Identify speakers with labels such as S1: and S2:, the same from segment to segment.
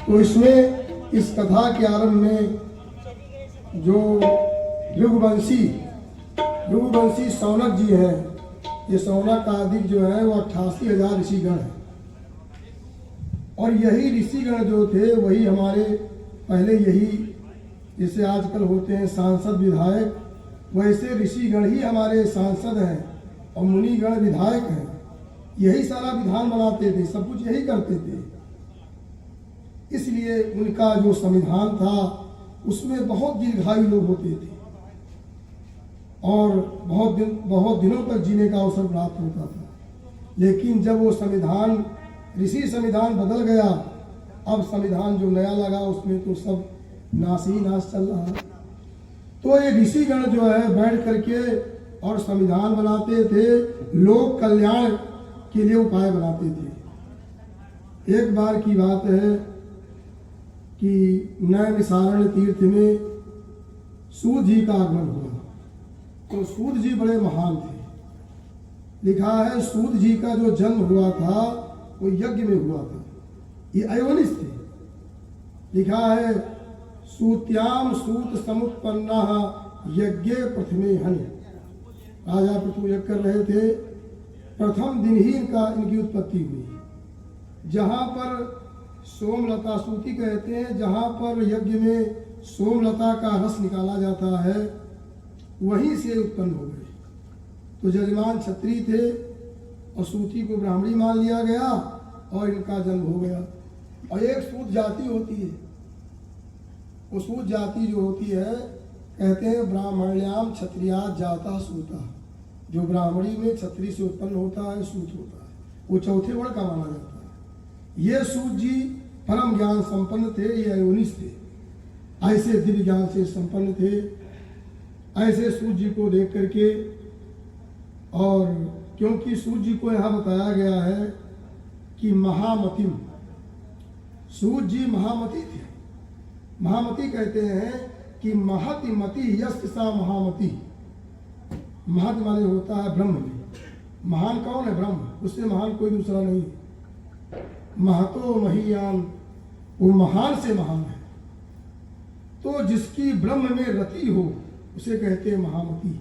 S1: तो इसमें इस कथा के आरंभ में जो भृगुवंशी शौनक जी हैं, ये शौनक आदि जो है वो 88,000 ऋषिगण हैं। और यही ऋषिगण जो थे वही हमारे पहले यही जैसे आजकल होते हैं सांसद विधायक, वैसे ऋषिगण ही हमारे सांसद हैं और मुनिगण विधायक हैं। यही सारा विधान बनाते थे, सब कुछ यही करते थे। इसलिए उनका जो संविधान था उसमें बहुत दीर्घायु लोग होते थे और बहुत दिनों तक जीने का अवसर प्राप्त होता था। लेकिन जब वो संविधान ऋषि संविधान बदल गया, अब संविधान जो नया लगा उसमें तो सब नाश ही नाश चल रहा है। तो ये ऋषिगण जो है बैठ करके और संविधान बनाते थे, लोक कल्याण के लिए उपाय बनाते थे। एक बार की बात है कि नैमिषारण्य तीर्थ में सूत जी का आगमन हुआ। तो सूत जी बड़े महान थे। लिखा है सूत जी का जो जन्म हुआ था वो यज्ञ में हुआ था। ये अयोनिस थे। लिखा है सूत्याम सूत समुत्पन्ना यज्ञ प्रथमे हनि। राजा पृथु यज्ञ कर रहे थे, प्रथम दिन ही इनकी उत्पत्ति हुई। जहाँ पर सोमलता, सूती कहते हैं, जहाँ पर यज्ञ में सोमलता का रस निकाला जाता है वहीं से उत्पन्न हो गए। तो जजमान क्षत्रिय थे और सूती को ब्राह्मणी मान लिया गया और इनका जन्म हो गया। और एक सूत जाति होती है, वो सूत जाति जो होती है कहते हैं ब्राह्मण्याम क्षत्रिया जाता सूता। जो ब्राह्मणी में क्षत्रिय से उत्पन्न होता है सूत होता है, वो चौथे वर्ण का माना जाता है। ये सूत जी परम ज्ञान संपन्न थे, ये अयोनिस थे, ऐसे दिव्य ज्ञान से संपन्न थे। ऐसे सूत जी को देख करके, और क्योंकि सूत जी को यहाँ बताया गया है कि महामतिम, सूत जी महामती थे। महामती कहते हैं कि महति मति यस्य सा महामती। महत माने होता है ब्रह्म में। महान कौन है? ब्रह्म, उससे महान कोई दूसरा नहीं। महतो महीयान, वो महान से महान है। तो जिसकी ब्रह्म में रति हो उसे कहते हैं महामती,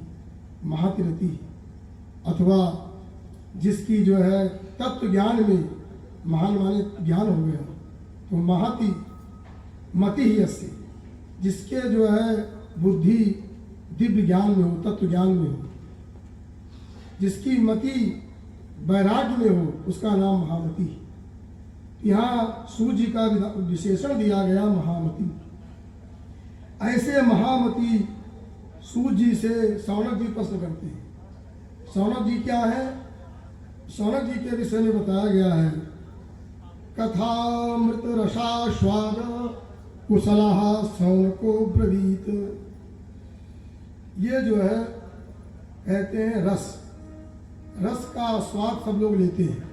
S1: महति रति। अथवा जिसकी जो है तत्व ज्ञान में महान माने ज्ञान हो गया तो महति मति ही अस्सी। जिसके जो है बुद्धि दिव्य ज्ञान में हो, तत्व ज्ञान में हो, जिसकी मति वैराग्य में हो, उसका नाम महामती। यहाँ सूर्य जी का विशेषण दिया गया महामती। ऐसे महामती सूर्य जी से शौनक जी प्रश्न करते हैं। शौनक जी क्या है? शौनक जी के विषय में बताया गया है कथामृत रसास्वाद कुशलः शौनको ब्रवीत। ये जो है कहते हैं रस का स्वाद सब लोग लेते हैं,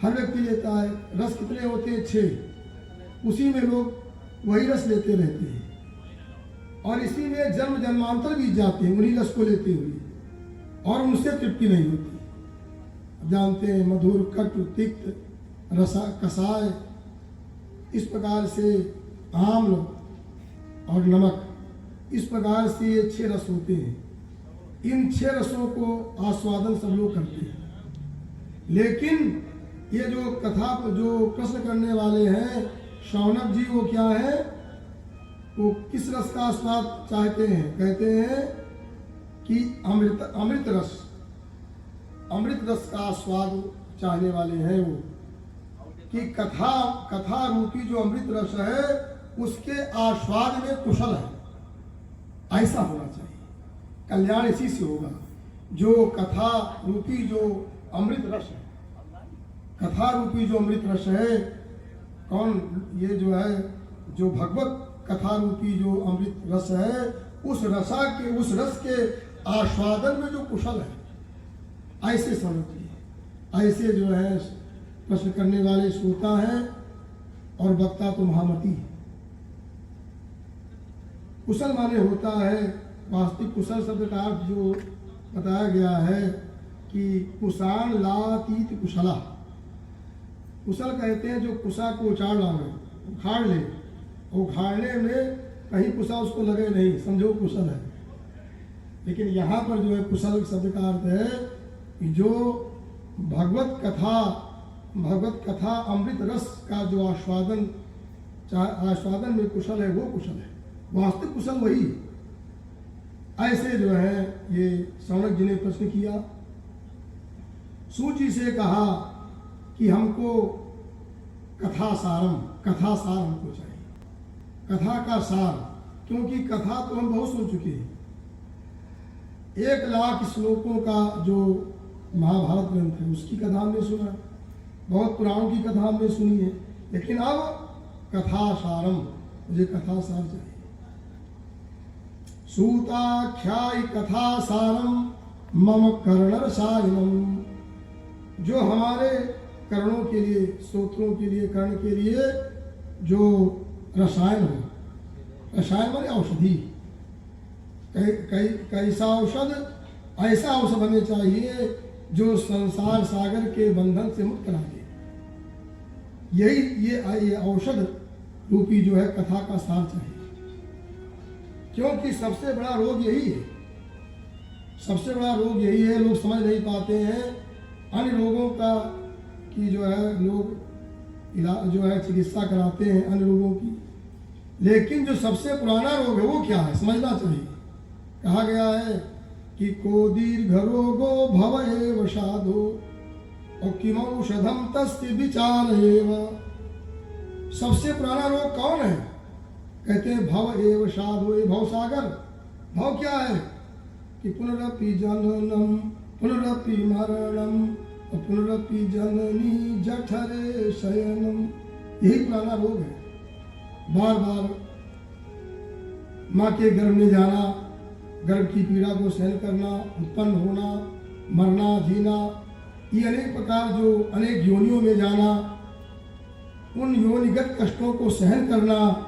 S1: हर व्यक्ति लेता है। रस कितने होते हैं? 6। उसी में लोग वही रस लेते रहते हैं और इसी में जन्म जन्मांतर बीत जाते हैं उन्हीं रस को लेते हुए, और उनसे तृप्ति नहीं होती। जानते हैं मधुर, कटु, तिक्त, रसा, कसाय, इस प्रकार से आम्ल और नमक, इस प्रकार से ये 6 रस होते हैं। इन 6 रसों को आस्वादन सब लोग करते हैं। लेकिन ये जो कथा जो प्रश्न करने वाले हैं शौनक जी, वो क्या है? वो किस रस का स्वाद चाहते हैं? कहते हैं कि अमृत रस का स्वाद चाहने वाले हैं वो, कि कथा रूपी जो अमृत रस है उसके आस्वाद में कुशल है। ऐसा होना चाहिए, कल्याण इसी से होगा। जो कथा रूपी जो अमृत रस है, कथा रूपी जो अमृत रस है, कौन? ये जो है जो भगवत कथा रूपी जो अमृत रस है, उस रस के आस्वादन में जो कुशल है, ऐसे समझिए। ऐसे जो है प्रश्न करने वाले श्रोता हैं और वक्ता तो महामती है। कुशल माने होता है, वास्तविक कुशल शब्द का अर्थ जो बताया गया है कि कुशान लातीत कुशला। कुशल कहते हैं जो कुशा को उचाड़ लावे, उखाड़ ले, उखाड़ने में कहीं कुशा उसको लगे नहीं, समझो कुशल है। लेकिन यहाँ पर जो है कुशल शब्द का अर्थ है कि जो भगवत कथा अमृत रस का जो आस्वादन में कुशल है, वो कुशल है, वास्तविक कुशल वही। ऐसे जो है ये शौनक जी ने प्रश्न किया। सूची से कहा कि हमको कथा सार हमको चाहिए, कथा का सार, क्योंकि कथा तो हम बहुत सुन चुके हैं। 1,00,000 श्लोकों का जो महाभारत ग्रंथ है उसकी कथा हमने सुना, बहुत पुराणों की कथा हमने सुनी है, लेकिन अब कथा सारम, मुझे कथा सार चाहिए। सूताख्यायी कथा सारम मम कर्णरसायनम, जो हमारे कर्णों के लिए, स्तोत्रों के लिए, कर्ण के लिए जो रसायन हो, रसायन माने औषधि, कैसा औषध, ऐसा औषध हमें चाहिए जो संसार सागर के बंधन से मुक्त करा दे। यही ये औषध रूपी जो है कथा का सार चाहिए, क्योंकि सबसे बड़ा रोग यही है, सबसे बड़ा रोग यही है। लोग समझ नहीं पाते हैं अन्य रोगों का की जो है लोग इलाज जो है चिकित्सा कराते हैं अन्य रोगों की, लेकिन जो सबसे पुराना रोग है वो क्या है समझना चाहिए। कहा गया है कि को दीर्घ रोगो भव एव साधो और किमौषधम तस्य विचार एव। सबसे पुराना रोग कौन है? कहते हैं भव एव साधो, ये भव सागर। भव क्या है कि पुनरपि जननम पुनरपि मरणम पुनरपि जननी जठरे शयनम, यही पुराना रोग है। बार बार माँ के गर्भ में जाना, गर्भ की पीड़ा को सहन करना, उत्पन्न होना, मरना, जीना, ये अनेक प्रकार जो अनेक योनियों में जाना, उन योनिगत कष्टों को सहन करना,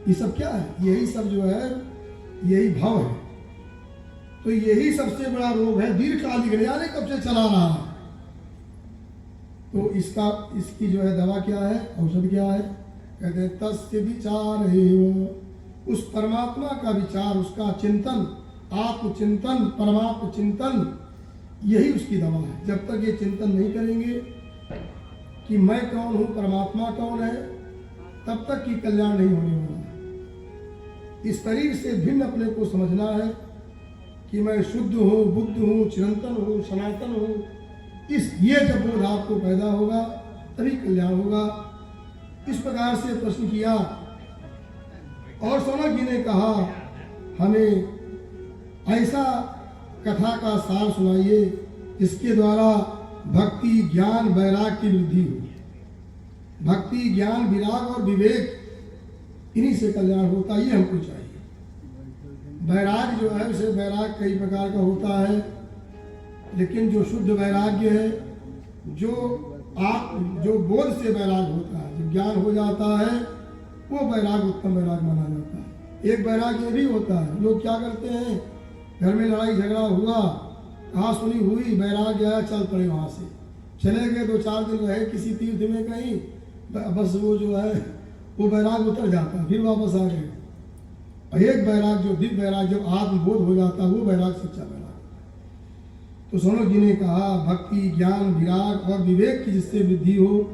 S1: ये सब क्या है? यही सब जो है यही भव है। तो यही सबसे बड़ा रोग है, दीर्घकालिक, यानी कब से चला रहा है। तो इसकी जो है दवा क्या है, औषध क्या है? कहते हैं तस्य विचार है, उस परमात्मा का विचार, उसका चिंतन, आत्मचिंतन, परमात्म चिंतन, यही उसकी दवा है। जब तक ये चिंतन नहीं करेंगे कि मैं कौन हूँ, परमात्मा कौन है, तब तक की कल्याण नहीं होने वाला है। इस शरीर से भिन्न अपने को समझना है कि मैं शुद्ध हूँ, बुद्ध हूँ, चिरंतन हूँ, सनातन हूँ। ये जब बोध आपको पैदा होगा तभी कल्याण होगा। इस प्रकार से प्रश्न किया और शौनक जी ने कहा हमें ऐसा कथा का सार सुनाइए जिसके द्वारा भक्ति, ज्ञान, वैराग की वृद्धि हो। भक्ति, ज्ञान, विराग और विवेक, इन्हीं से कल्याण होता, ये हमको चाहिए। वैराग जो है उसे वैराग कई प्रकार का होता है, लेकिन जो शुद्ध वैराग्य है, जो बोध से वैराग होता है, जो ज्ञान हो जाता है, वो वैराग उत्तम वैराग माना जाता है। एक वैराग ये भी होता है, लोग क्या करते हैं, घर में लड़ाई झगड़ा हुआ, कहा सुनी हुई, वैराग आया, चल पड़े, वहां से चले गए, 2-4 दिन रहे किसी तीर्थ में कहीं, बस वो जो है वो वैराग उतर जाता है, फिर वापस आ गए। और एक वैराग जो दिव्य वैराग, जब आत्मबोध हो जाता है, वो वैराग सच्चा वैराग। तो शौनक जी ने कहा भक्ति, ज्ञान, विराग और विवेक की जिससे वृद्धि हो,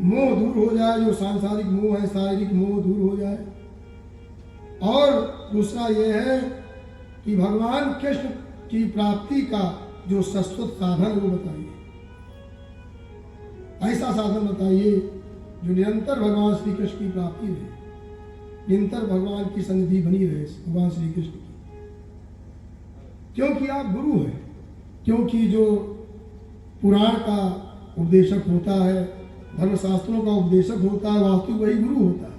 S1: मोह दूर हो जाए, जो सांसारिक मोह है, शारीरिक मोह दूर हो जाए। और दूसरा ये है कि भगवान कृष्ण की प्राप्ति का जो शाश्वत साधन वो बताइए, ऐसा साधन बताइए जो निरंतर भगवान श्री कृष्ण की प्राप्ति रहे, निरंतर भगवान की सन्निधि बनी रहे भगवान श्री कृष्ण की। क्योंकि आप गुरु हैं, क्योंकि जो पुराण का उपदेशक होता है, धर्मशास्त्रों का उपदेशक होता है, वास्तविक वही गुरु होता है।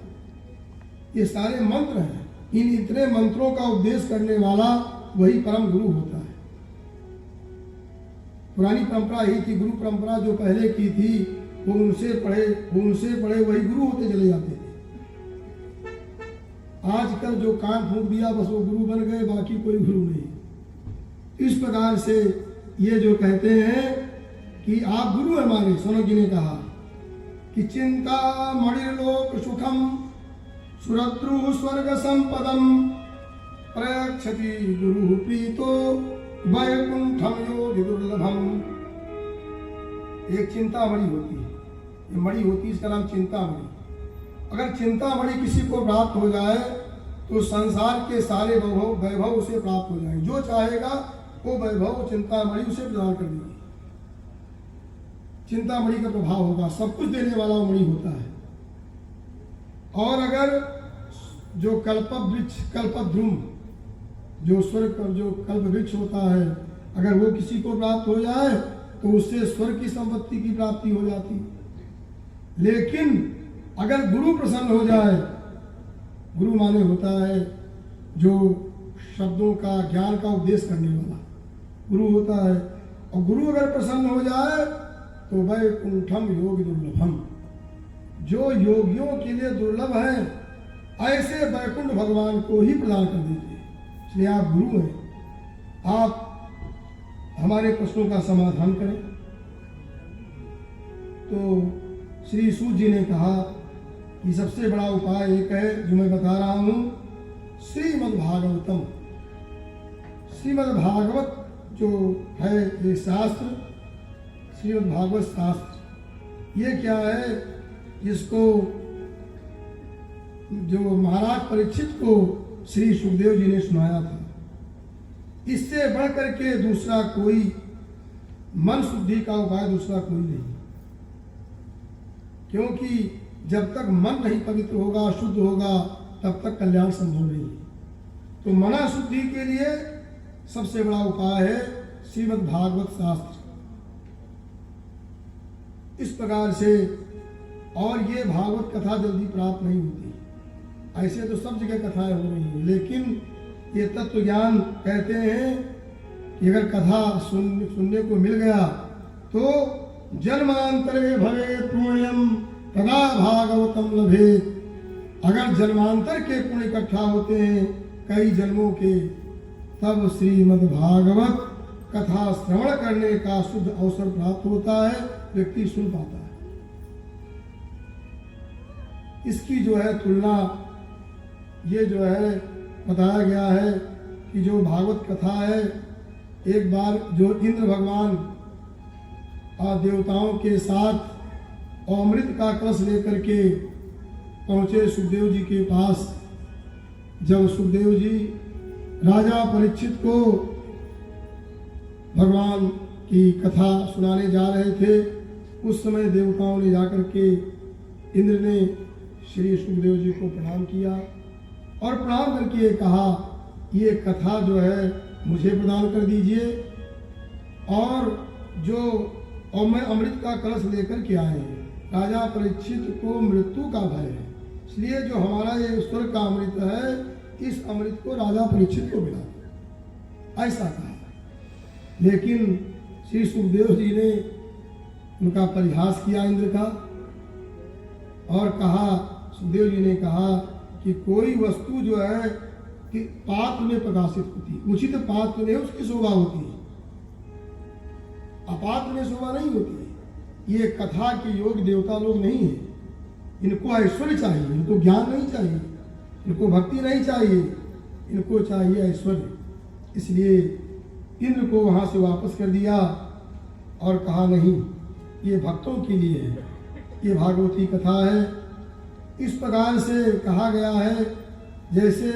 S1: ये सारे मंत्र हैं, इन इतने मंत्रों का उपदेश करने वाला वही परम गुरु होता है। पुरानी परंपरा ही थी, गुरु परंपरा जो पहले की थी, वो उनसे पढ़े वही गुरु होते चले जाते थे। आजकल जो कान फूंक दिया बस वो गुरु बन गए, बाकी कोई गुरु नहीं। इस प्रकार से ये जो कहते हैं कि आप गुरु हमारे, शौनक जी ने कहा कि चिंता मणिर्लोक सुखम सुरद्रु स्वर्ग संपदम प्रयक्षति गुरु प्रीतो वैकुंठम योगि दुर्लभम। एक चिंतामणि होती है, ये मणि होती है, इसका नाम चिंतामणि। अगर चिंतामणि किसी को प्राप्त हो जाए तो संसार के सारे वैभव उसे प्राप्त हो जाएंगे। जो चाहेगा वो वैभव चिंतामणि उसे प्रदान कर देगी। चिंतामणि का प्रभाव होगा, सब कुछ देने वाला वो मणि होता है। और अगर जो कल्पवृक्ष कल्पद्रुम जो स्वर्ग जो कल्प वृक्ष होता है, अगर वो किसी को प्राप्त हो जाए तो उससे स्वर्ग की संपत्ति की प्राप्ति हो जाती है। लेकिन अगर गुरु प्रसन्न हो जाए, गुरु माने होता है जो शब्दों का ज्ञान का उपदेश करने वाला गुरु होता है, और गुरु अगर प्रसन्न हो जाए तो वैकुंठम योग दुर्लभम, जो योगियों के लिए दुर्लभ है ऐसे वैकुंठ भगवान को ही प्रदान कर देते हैं। इसलिए आप गुरु हैं, आप हमारे प्रश्नों का समाधान करें। तो श्री सूत जी ने कहा कि सबसे बड़ा उपाय एक है जो मैं बता रहा हूं, श्रीमद् भागवतम। श्रीमद् भागवत जो है ये शास्त्र, श्रीमद् भागवत शास्त्र, ये क्या है, जिसको जो महाराज परीक्षित को श्री सुखदेव जी ने सुनाया था। इससे बढ़ करके दूसरा कोई मन शुद्धि का उपाय दूसरा कोई नहीं, क्योंकि जब तक मन नहीं पवित्र होगा, शुद्ध होगा, तब तक कल्याण संभव नहीं। तो मना शुद्धि के लिए सबसे बड़ा उपाय है श्रीमद् भागवत शास्त्र। इस प्रकार से, और ये भागवत कथा जल्दी प्राप्त नहीं होती। ऐसे तो सब जगह कथाएं हो रही हैं, लेकिन ये तत्व ज्ञान कहते हैं कि अगर कथा सुनने को मिल गया तो जन्मांतरे भवे पुण्यम तदा भागवतम लभेत। अगर जन्मांतर के पुण्य इकट्ठा होते हैं कई जन्मों के, तब श्रीमद् भागवत कथा श्रवण करने का शुद्ध अवसर प्राप्त होता है, व्यक्ति सुन पाता है। इसकी जो है तुलना, ये जो है बताया गया है कि जो भागवत कथा है, एक बार जो इंद्र भगवान देवताओं के साथ अमृत का कलश लेकर के पहुंचे सुखदेव जी के पास। जब सुखदेव जी राजा परीक्षित को भगवान की कथा सुनाने जा रहे थे, उस समय देवताओं ने जाकर के इंद्र ने श्री सुखदेव जी को प्रणाम किया और प्रणाम करके कहा, ये कथा जो है मुझे प्रदान कर दीजिए, और मैं अमृत का कलश लेकर के आए हैं। राजा परीक्षित को मृत्यु का भय है, इसलिए जो हमारा ये स्वर्ग का अमृत है, इस अमृत को राजा परीक्षित को मिला, ऐसा कहा। लेकिन श्री सुखदेव जी ने उनका परिहास किया इंद्र का, और कहा, सुखदेव जी ने कहा कि कोई वस्तु जो है कि पात्र में प्रकाशित होती है, उचित पात्र में उसकी शोभा होती है, अपात्र में शोभा नहीं होती है। ये कथा के योग देवता लोग नहीं है, इनको ऐश्वर्य चाहिए, इनको ज्ञान नहीं चाहिए, इनको भक्ति नहीं चाहिए, इनको चाहिए ऐश्वर्य। इसलिए इंद्र को वहां से वापस कर दिया और कहा, नहीं, ये भक्तों के लिए है, ये भागवती कथा है। इस प्रकार से कहा गया है जैसे,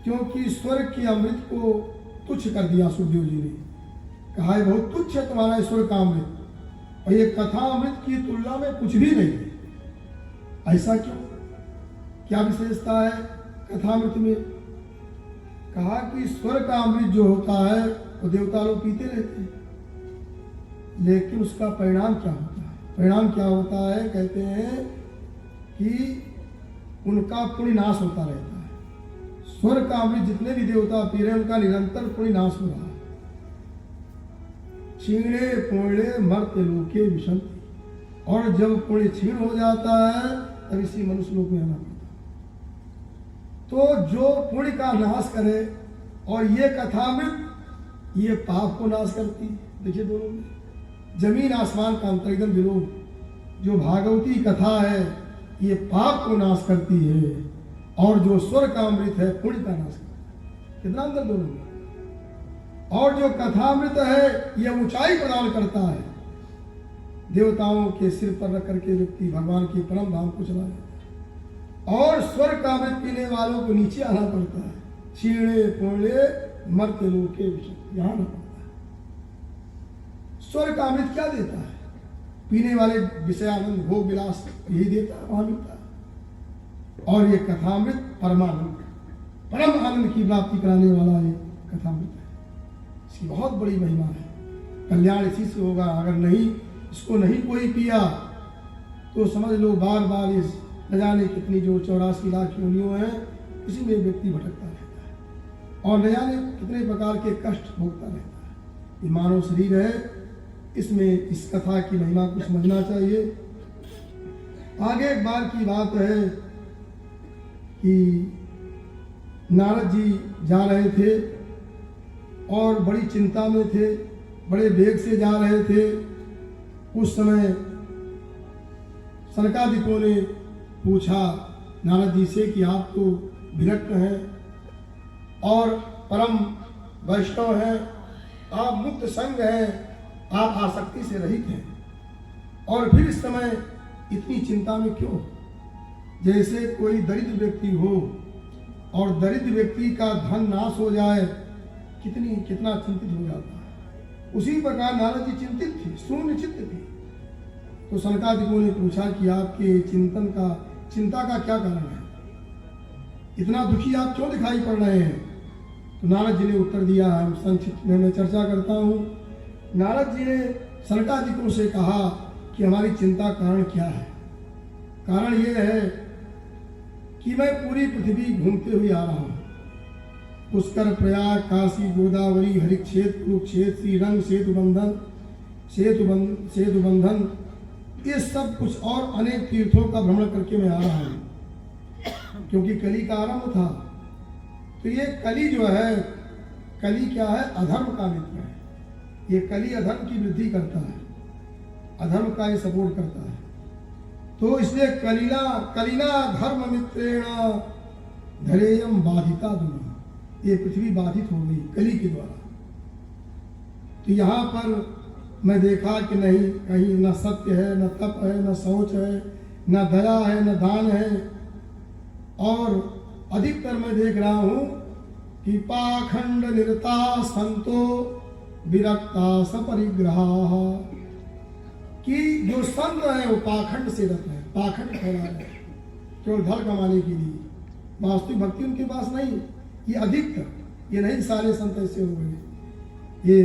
S1: क्योंकि स्वर्ग के अमृत को तुच्छ कर दिया सुखदेव जी ने, कहा है बहुत तुच्छ है तुम्हारा स्वर्ग का अमृत, और ये कथा अमृत की तुलना में कुछ भी नहीं है। ऐसा क्यों, क्या विशेषता है कथामृत में? कहा कि स्वर्ग का अमृत जो होता है वो देवता लोग पीते रहते हैं, लेकिन उसका परिणाम क्या होता है? परिणाम क्या होता है? कहते हैं कि उनका पुण्य नाश होता रहता है। स्वर्ग का अमृत जितने भी देवता पी रहे हैं, उनका निरंतर पुण्य नाश हो रहा है। क्षीणे पुण्य मर्त्य लोके विशंति, और जब पुण्य क्षीण हो जाता है तब इसी मनुष्य लोक में आना पड़ता है। तो जो पुण्य का नाश करे, और ये कथामृत ये पाप को नाश करती है। देखिए दोनों में जमीन आसमान का अंतर, एकदम विरोध। जो भागवती कथा है ये पाप को नाश करती है और जो स्वर्ग का अमृत है पुण्य का नाश करती है। कितना अंतर दोनों में। और जो कथामृत है यह ऊंचाई प्रदान करता है, देवताओं के सिर पर रख करके व्यक्ति भगवान के परम धाम को चला जाता है। और स्वर्ग का अमृत पीने वालों को नीचे आना पड़ता है, क्षीणे पुण्य मर्त्य लोके विषय, यहाँ आना पड़ता है। स्वर्ग का अमृत क्या देता है? पीने वाले विषयानंद भोग विलास यही देता है, वहां मिलता है। और ये कथामृत परमानंद परम आनंद की प्राप्ति कराने वाला ये कथामृत है। इसकी बहुत बड़ी महिमा है, कल्याण इसी से होगा। अगर नहीं इसको नहीं कोई पिया तो समझ लो बार बार इस न जाने कितनी जो 84 लाख योनियों हैं इसी में व्यक्ति भटकता रहता है और न जाने कितने प्रकार के कष्ट भोगता रहता है। ये मानव शरीर है, इसमें इस कथा की महिमा को समझना चाहिए। आगे एक बार की बात है कि नारद जी जा रहे थे और बड़ी चिंता में थे, बड़े वेग से जा रहे थे। उस समय सनकादिकों ने पूछा नारद जी से कि आप तो विरक्त हैं और परम वैष्णव हैं, आप मुक्त संग हैं, आप आसक्ति से रहित हैं, और फिर इस समय इतनी चिंता में क्यों? जैसे कोई दरिद्र व्यक्ति हो और दरिद्र व्यक्ति का धन नाश हो जाए कितना चिंतित हो जाता है। उसी प्रकार नारद जी चिंतित थे, शून्य चित्त थे। तो सनकादिकों ने पूछा कि आपके चिंता का क्या कारण है, इतना दुखी आप क्यों दिखाई पड़ रहे हैं? तो नारद जी ने उत्तर दिया, हम संक्षिप्त में मैं चर्चा करता हूँ। नारद जी ने सनकादिकों से कहा कि हमारी चिंता कारण क्या है। कारण ये है कि मैं पूरी पृथ्वी घूमते हुए आ रहा हूँ। पुष्कर, प्रयाग, काशी, गोदावरी, हरिक्षेत्र, कुरुक्षेत्र, श्रीरंग, सेतु बंधन, ये सब कुछ और अनेक तीर्थों का भ्रमण करके मैं आ रहा हूँ, क्योंकि कली का आरंभ था। तो ये कली जो है, कली क्या है? अधर्म का मित्र है। ये कली अधर्म की वृद्धि करता है, अधर्म का ये सपोर्ट करता है। तो इसलिए कलिना धर्म मित्रेण धरेयम बाधिता दुना, ये पृथ्वी बाधित हो गई कली के द्वारा। तो यहाँ पर मैं देखा कि नहीं कहीं न सत्य है, न तप है, न शौच है, न दया है, न दान है, और अधिकतर मैं देख रहा हूँ कि पाखंड निरता संतो विरक्ता सपरिग्रहा, कि जो संत है वो पाखंड से रत है, पाखंड फैला रहे हैं केवल धन कमाने के लिए, वास्तविक भक्ति उनके पास नहीं। ये अधिकतर, ये नहीं सारे संत ऐसे हो गए। ये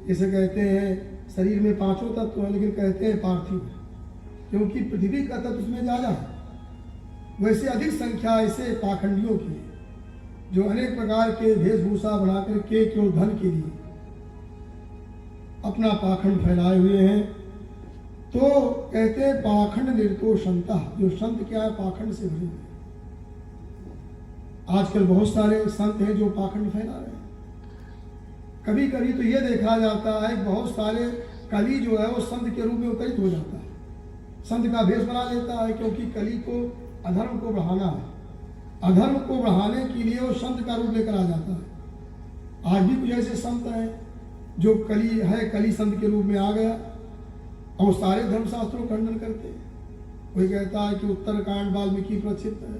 S1: जैसे कहते हैं शरीर में 5 तत्व हैं, लेकिन कहते हैं पार्थिव, क्योंकि पृथ्वी का तत्व उसमें ज़्यादा है। वैसे अधिक संख्या ऐसे पाखंडियों की जो अनेक प्रकार के वेशभूषा बना करके केवल धन के लिए अपना पाखंड फैलाए हुए हैं। तो कहते हैं पाखंड निर्तोषंता, जो संत क्या है? पाखंड से भरे हुए। आजकल बहुत सारे संत हैं जो पाखंड फैला रहे हैं। कभी कभी तो ये देखा जाता है बहुत सारे कली जो है वो संत के रूप में उत्तरित हो जाता है, संत का भेष बना लेता है, क्योंकि कली को अधर्म को बढ़ाना है। अधर्म को बढ़ाने के लिए वो संत का रूप लेकर आ जाता है। आज भी कुछ ऐसे संत हैं जो कली है, कली संत के रूप में आ गया और सारे धर्मशास्त्रों का खंडन करते हैं। कोई कहता है कि उत्तरकांड वाल्मीकि प्रक्षिप्त है,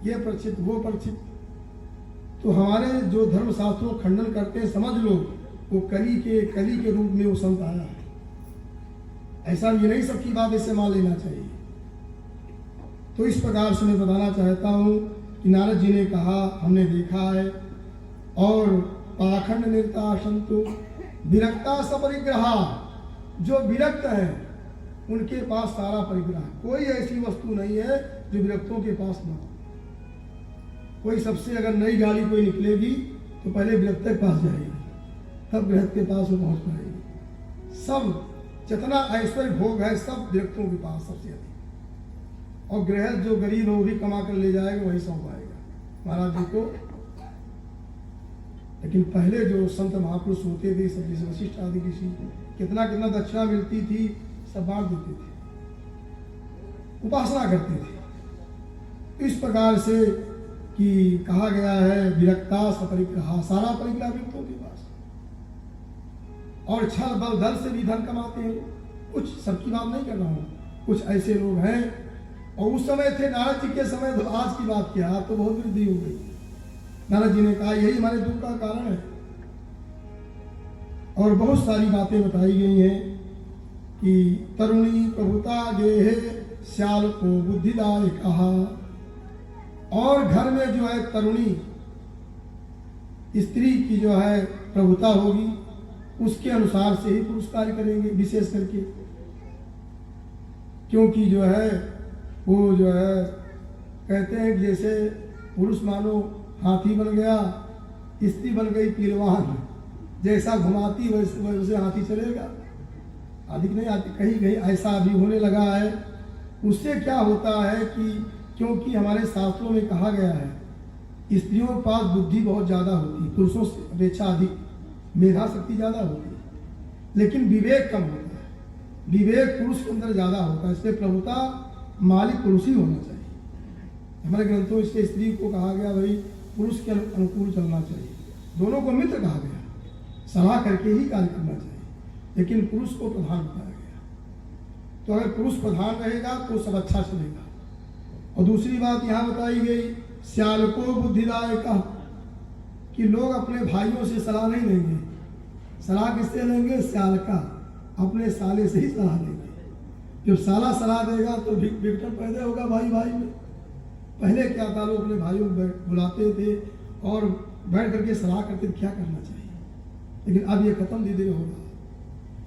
S1: ये प्रक्षिप्त, वो प्रक्षिप्त। तो हमारे जो धर्मशास्त्रों खंडन करते हैं, समझ लो वो कली के रूप में वो संत आया है। ऐसा ये नहीं सबकी बात ऐसे मान लेना चाहिए। तो इस प्रकार से मैं बताना चाहता हूँ कि नारद जी ने कहा हमने देखा है, और पाखंड निर्ता संतो विरक्ता सपरिग्रहा, जो विरक्त है उनके पास सारा परिग्रह, कोई ऐसी वस्तु नहीं है जो विरक्तों के पास ना हो। कोई सबसे अगर नई गाड़ी कोई निकलेगी तो पहले विरक्त के पास जाएगी, तब गृहस्थ के पास वो पहुंच पाएगी। सब जितना ऐश्वर्य भोग है सब विरक्तों के पास सबसे अधिक, और गृहस्थ जो गरीब हो भी कमा कर ले जाएगा वही सौंप पाएगा महाराज जी को। लेकिन पहले जो संत महापुरुष होते थे, सब जैसे वशिष्ठ आदि ऋषि, कितना दक्षिणा मिलती थी, सब बांट देते थे। उपासना करते थे। इस प्रकार से कि कहा गया है विरक्ता सपरिग्रहा, सारा परिग्रह विरक्त हो के पास, और छल बल दल से भी धन कमाते हैं। कुछ सबकी बात नहीं कर रहा हूँ, कुछ ऐसे लोग हैं, और उस समय थे नारद जी के समय, तो आज की बात किया, आज तो बहुत वृद्धि हो गई। नारद जी ने कहा यही हमारे दुख का कारण है, और बहुत सारी बातें बताई गई हैं कि तरुणी प्रभुता गेहे श्याल को बुद्धिदाय कहा, और घर में जो है तरुणी स्त्री की जो है प्रभुता होगी, उसके अनुसार से ही पुरुष कार्य करेंगे, विशेष करके क्योंकि जो है वो जो है कहते हैं कि जैसे पुरुष मानो हाथी बन गया, स्त्री बन गई पीलवान, जैसा घुमाती वैसे हाथी चलेगा, अधिक नहीं आती। कहीं कहीं ऐसा भी होने लगा है। उससे क्या होता है कि क्योंकि हमारे शास्त्रों में कहा गया है स्त्रियों के पास बुद्धि बहुत ज़्यादा होती है, पुरुषों से अपेक्षा अधिक मेधा शक्ति ज़्यादा होती है, लेकिन विवेक कम होता है। विवेक पुरुष के अंदर ज़्यादा होता है, इसलिए प्रभुता मालिक पुरुष ही होना चाहिए। हमारे ग्रंथों इसलिए स्त्री को कहा गया भाई पुरुष के अनुकूल चलना चाहिए, दोनों को मित्र कहा गया, सलाह करके ही कार्य करना चाहिए, लेकिन पुरुष को प्रधान बताया गया। तो अगर पुरुष प्रधान रहेगा तो सब अच्छा चलेगा। और दूसरी बात यहाँ बताई गई श्याल को बुद्धिदाय का, कि लोग अपने भाइयों से सलाह नहीं लेंगे। सलाह किससे लेंगे? श्याल का, अपने साले से ही सलाह लेंगे। जब साला सलाह देगा तो विघटन पैदा होगा भाई भाई में। पहले क्या था, लोग अपने भाइयों को बुलाते थे और बैठ करके सलाह करते थे क्या करना चाहिए, लेकिन अब ये खत्म धीरे धीरे हो रहा है।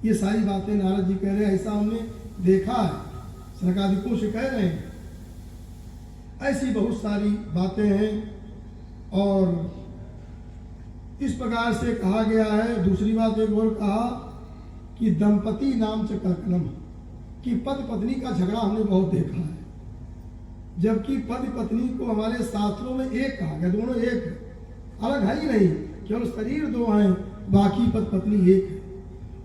S1: ये सारी बातें नारद जी कह रहे हैं, ऐसा हमने देखा है, सनकादिकों से कह रहे हैं। ऐसी बहुत सारी बातें हैं। और इस प्रकार से कहा गया है। दूसरी बात एक और कहा कि दंपति नाम च कलकलम, कि पति पत्नी का झगड़ा हमने बहुत देखा है, जबकि पति पत्नी को हमारे शास्त्रों में एक कहा गया, दोनों एक है, अलग है ही नहीं, केवल शरीर दो हैं, बाकी पति पत्नी एक है।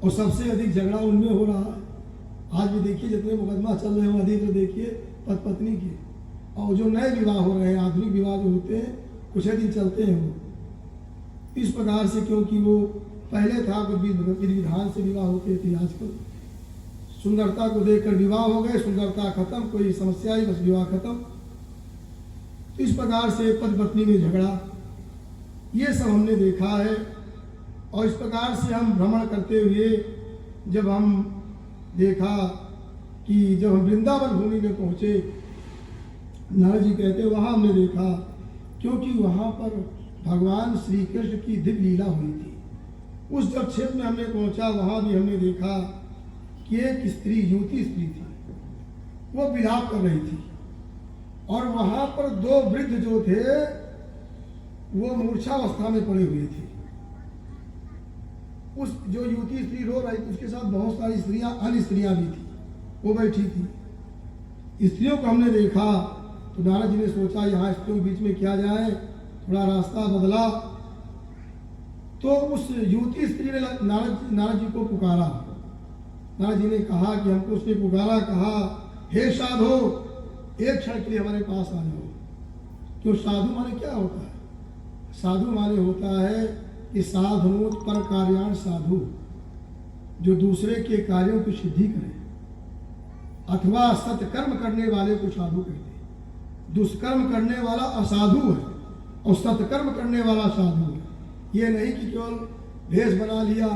S1: और सबसे अधिक झगड़ा उनमें हो रहा है। आज भी देखिए जितने मुकदमा चल रहे हैं अधिक तो देखिए पति पत्नी के, और जो नए विवाह हो रहे हैं, आधुनिक विवाह जो होते हैं कुछ दिन चलते हैं वो इस प्रकार से, क्योंकि वो पहले था कि विधि विधान से विवाह होते थे, आजकल सुंदरता को देखकर विवाह हो गए, सुंदरता खत्म, कोई समस्या ही, बस विवाह खत्म। तो इस प्रकार से पति पत्नी में झगड़ा, ये सब हमने देखा है। और इस प्रकार से हम भ्रमण करते हुए जब हम देखा कि जब हम वृंदावन भूमि में पहुँचे, नारद जी कहते वहाँ हमने देखा, क्योंकि वहाँ पर भगवान श्री कृष्ण की दिव्य लीला हुई थी। उस जब क्षेत्र में हमने पहुँचा, वहाँ भी हमने देखा कि एक स्त्री, युवती स्त्री थी, वो विलाप कर रही थी, और वहाँ पर दो वृद्ध जो थे वो मूर्छावस्था में पड़े हुए थे। उस जो युवती स्त्री रो रही थी, उसके साथ बहुत सारी स्त्रियां, अन्य स्त्रियां भी थी, वो बैठी थी। स्त्रियों को हमने देखा तो नारद जी ने सोचा यहाँ स्त्रियों के बीच में क्या जाए, थोड़ा रास्ता बदला। तो उस युवती स्त्री ने नारद जी को पुकारा। नारद जी ने कहा कि हमको उसने पुकारा, कहा हे साधु, एक क्षण के लिए हमारे पास आ जाओ। क्यों? साधु माने क्या होता है? साधु माने होता है कि साधुनोत पर कार्याण साधु, जो दूसरे के कार्यों की सिद्धि करे, अथवा सत्कर्म करने वाले को साधु कहते हैं। दुष्कर्म करने वाला असाधु है और सत्कर्म करने वाला साधु है। ये नहीं कि केवल भेष बना लिया,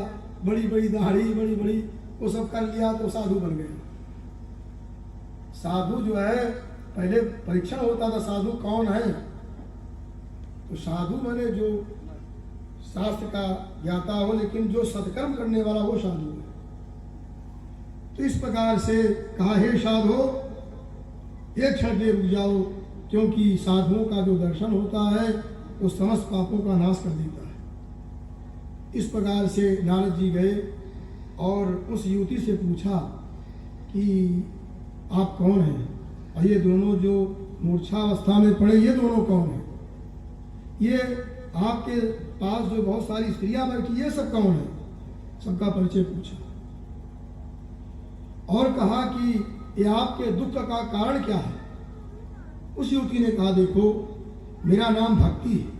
S1: बड़ी बड़ी दाढ़ी, बड़ी बड़ी वो सब कर लिया तो साधु बन गए। साधु जो है, पहले परीक्षण होता था साधु कौन है, तो साधु माने जो शास्त्र का ज्ञाता हो, लेकिन जो सत्कर्म करने वाला वो साधु है। तो इस प्रकार से कहा हे साधु, एक क्षण देर रुक जाओ, क्योंकि साधुओं का जो दर्शन होता है वो समस्त पापों का नाश कर देता है। इस प्रकार से नारद जी गए और उस युवती से पूछा कि आप कौन हैं, और ये दोनों जो मूर्छावस्था में पड़े, ये दोनों कौन हैं? ये आपके पास जो बहुत सारी स्त्रियां बैठी, ये सब कौन है? सबका परिचय पूछा और कहा कि ये आपके दुख का कारण क्या है? उस युवती ने कहा, देखो मेरा नाम भक्ति है।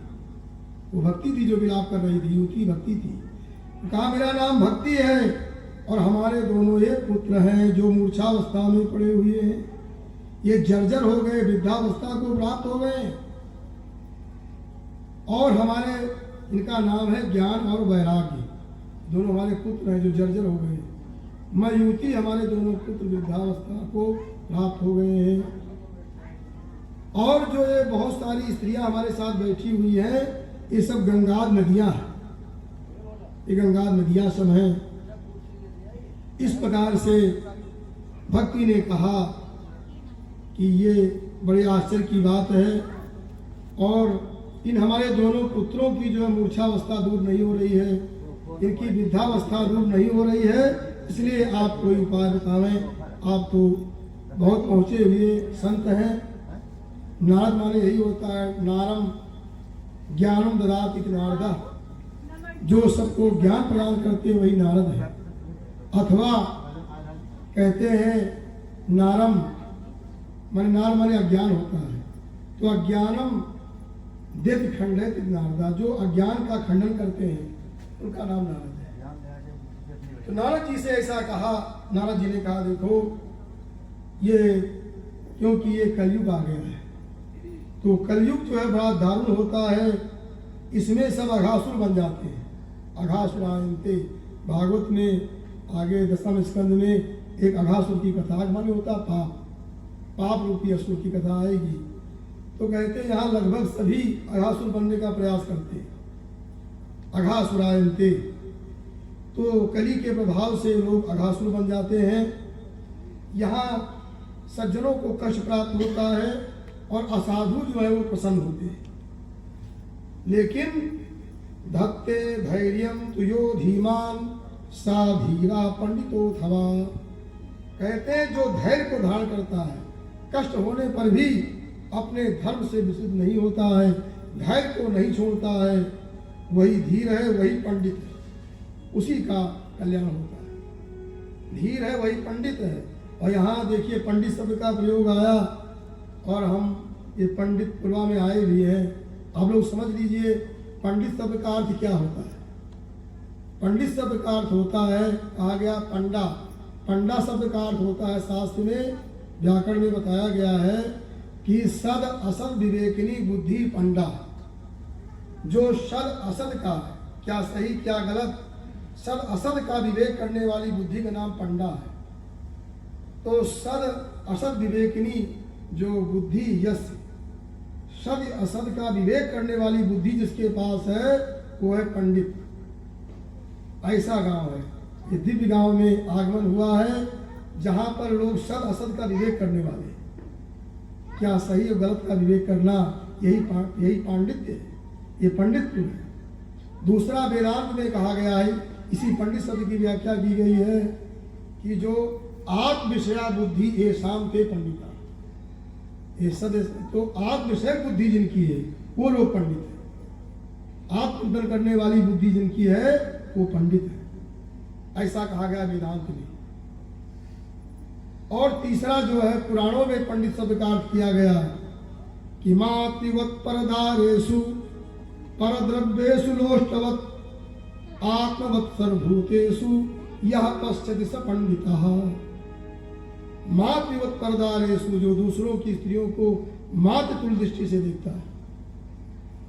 S1: वो भक्ति थी जो विलाप कर रही थी, युवती भक्ति थी। कहा मेरा नाम भक्ति है और हमारे दोनों एक पुत्र हैं जो मूर्छावस्था में पड़े हुए हैं। ये जर्जर हो गए, वृद्धावस्था को प्राप्त हो गए। और हमारे इनका नाम है ज्ञान और वैराग्य। दोनों हमारे पुत्र हैं जो जर्जर हो गए। मैं युवती, हमारे दोनों पुत्र वृद्धावस्था को प्राप्त हो गए हैं। और जो ये बहुत सारी स्त्रियां हमारे साथ बैठी हुई हैं, ये सब गंगाद नदियां हैं। ये गंगाद नदियां सब हैं। इस प्रकार से भक्ति ने कहा कि ये बड़े आश्चर्य की बात है और इन हमारे दोनों पुत्रों की जो है मूर्छावस्था दूर नहीं हो रही है, इनकी वृद्धावस्था दूर नहीं हो रही है, इसलिए आप कोई उपाय बतावें। आप तो बहुत पहुँचे हुए संत हैं। नारद माने यही होता है, नारम ज्ञानम ददात इति नारदा, जो सबको ज्ञान प्रदान करते वही नारद है। अथवा कहते हैं नारम माने नार माने अज्ञान होता है, तो अज्ञानम देव खंडित नारदा, जो अज्ञान का खंडन करते हैं उनका नाम नारद है। तो नारद जी से ऐसा कहा। नारद जी ने कहा, देखो ये क्योंकि ये कलयुग आ गया है, तो कलयुग जो है बड़ा दारुण होता है। इसमें सब अघासुर बन जाते हैं। अघासुरायन्ते, भागवत में आगे 10वें स्कंद में एक अघासुर की कथा माने होता पाप, पाप रूपी असुर की कथा आएगी। तो कहते हैं यहाँ लगभग सभी अघासुर बनने का प्रयास करते हैं। अघासुरायन्ते, तो कली के प्रभाव से लोग अघासुर बन जाते हैं। यहाँ सज्जनों को कष्ट प्राप्त होता है और असाधु जो है वो प्रसन्न होते हैं। लेकिन धत्ते धैर्यम तुयो धीमान सा धीरा पंडितोऽथवा, कहते हैं जो धैर्य को धारण करता है, कष्ट होने पर भी अपने धर्म से विचलित नहीं होता है, धैर्य को नहीं छोड़ता है, वही धीर है, वही पंडित है, उसी का कल्याण होता है। धीर है वही पंडित है। और यहाँ देखिए पंडित शब्द का प्रयोग आया और हम ये पंडित पुरवा में आए भी हैं। आप लोग समझ लीजिए पंडित शब्द का अर्थ क्या होता है। पंडित शब्द का अर्थ होता है, कहा गया पंडा। पंडा शब्द का अर्थ होता है, शास्त्र में व्याकरण में बताया गया है कि सद असद विवेकिनी बुद्धि पंडा। जो सद असद का, क्या सही क्या गलत, सद असद का विवेक करने वाली बुद्धि का नाम पंडा है। तो सद असद विवेकिनी जो बुद्धि, यश सद असद का विवेक करने वाली बुद्धि जिसके पास है वो है पंडित। ऐसा गांव है, ये दिव्य गांव में आगमन हुआ है जहां पर लोग सद असद का विवेक करने वाले, क्या सही और गलत का विवेक करना, यही पांडित्य है, ये पंडित्य है। दूसरा वेदांत में कहा गया है, इसी पंडित शब्द की व्याख्या की गई है कि जो आत्म विषया बुद्धि ये शाम के पंडिता, ये सद, तो आत्म विषय बुद्धि जिनकी है वो लोग पंडित है। आत्मचिंतन करने वाली बुद्धि जिनकी है वो पंडित है, ऐसा कहा गया वेदांत में। और तीसरा जो है पुराणों में पंडित शब्द का अर्थ किया गया कि मातृवत् परदारेषु परद्रव्येषु लोष्टवत् आत्मवत् सर्वभूतेषु यह पश्यति स पंडितः। मातृवत् परदारेषु, जो दूसरों की स्त्रियों को मातृतुल्य दृष्टि से देखता है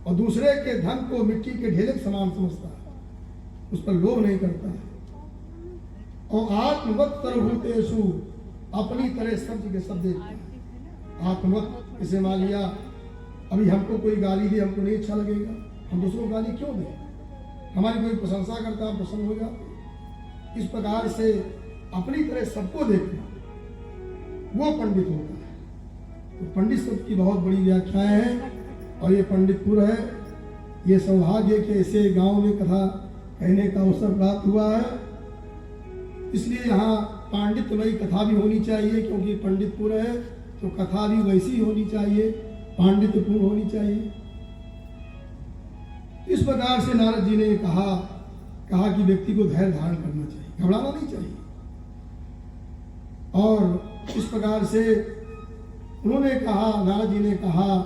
S1: और दूसरे के धन को मिट्टी के ढेले के समान समझता है, उस पर लोभ नहीं करता है। और आत्मवत् सर्वभूतेषु, अपनी तरह सब जगह सब देखता है। आत्मवत्, इसे मान लिया अभी हमको कोई गाली दे, हमको नहीं अच्छा लगेगा, हम दूसरों को गाली क्यों दें, हमारी कोई प्रशंसा करता है, प्रसन्न हो जाते। इस प्रकार से अपनी तरह सबको देखना वो पंडित होता है। तो पंडित शब्द की बहुत बड़ी व्याख्याएं हैं और ये पंडितपुर है। ये सौभाग्य के ऐसे गांव में कथा कहने का अवसर प्राप्त हुआ है, इसलिए यहाँ पांडित्यमयी कथा भी होनी चाहिए, क्योंकि पंडितपुर है तो कथा भी वैसी होनी चाहिए, पांडित्यपूर्ण होनी चाहिए। इस प्रकार से नारद जी ने कहा कि व्यक्ति को धैर्य धारण करना चाहिए, घबराना नहीं चाहिए। और इस प्रकार से उन्होंने कहा, नारद जी ने कहा